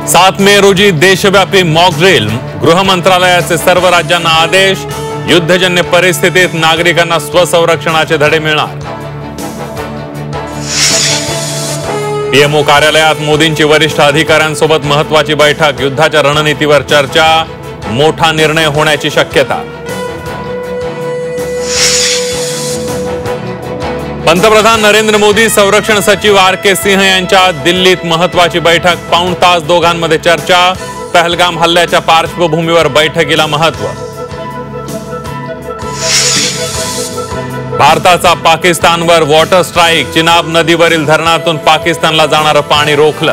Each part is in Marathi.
7 मे रोजी देशव्यापी मॉक ड्रिल, गृह मंत्रालयाचे सर्व राज्यांना आदेश, युद्धजन्य परिस्थितीत नागरिकांना स्वसंरक्षणाचे धडे मिळणार। पीएमओ कार्यालयात मोदींची वरिष्ठ अधिकाऱ्यांसोबत महत्त्वाची बैठक, युद्धाच्या रणनीतीवर चर्चा, मोठा निर्णय होण्याची शक्यता। पंतप्रधान नरेंद्र मोदी, संरक्षण सचिव आर.के. सिंह यांच्या दिल्लीत महत्त्वाची बैठक, पाऊण तास दोघांमध्ये चर्चा, पहलगाम हल्ल्याच्या पार्श्वभूमीवर बैठकीला महत्त्व। भारताचा पाकिस्तानवर वॉटर स्ट्राईक, चिनाब नदीवरील धरणातून पाकिस्तानला जाणारं पाणी रोखलं।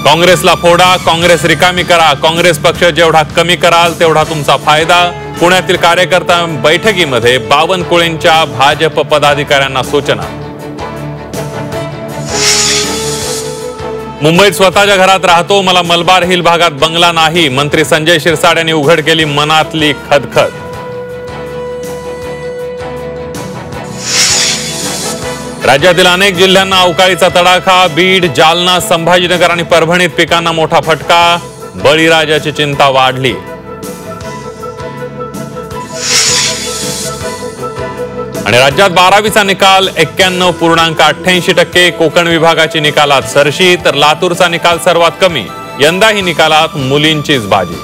काँग्रेसला फोडा, काँग्रेस रिकामी करा, काँग्रेस पक्ष जेवढा कमी कराल तेवढा तुमचा फायदा। पुण्यातील कार्यकर्ता बैठकीमध्ये बावनकुळेंच्या भाजप पदाधिकाऱ्यांना सूचना। मुंबईत स्वतःच्या घरात राहतो, मला मलबार हिल भागात बंगला नाही, मंत्री संजय शिरसाट यांनी उघड केली मनातली खदखद। राज्यातील अनेक जिल्ह्यांना अवकाळीचा तडाखा, बीड, जालना, संभाजीनगर आणि परभणीत पिकांना मोठा फटका, बळीराजाची चिंता वाढली। आणि राज्यात 12वीचा निकाल 91.88%, कोकण विभागाची निकालात सरशी, तर लातूरचा निकाल सर्वात कमी, यंदाही निकालात मुलींचीच बाजी।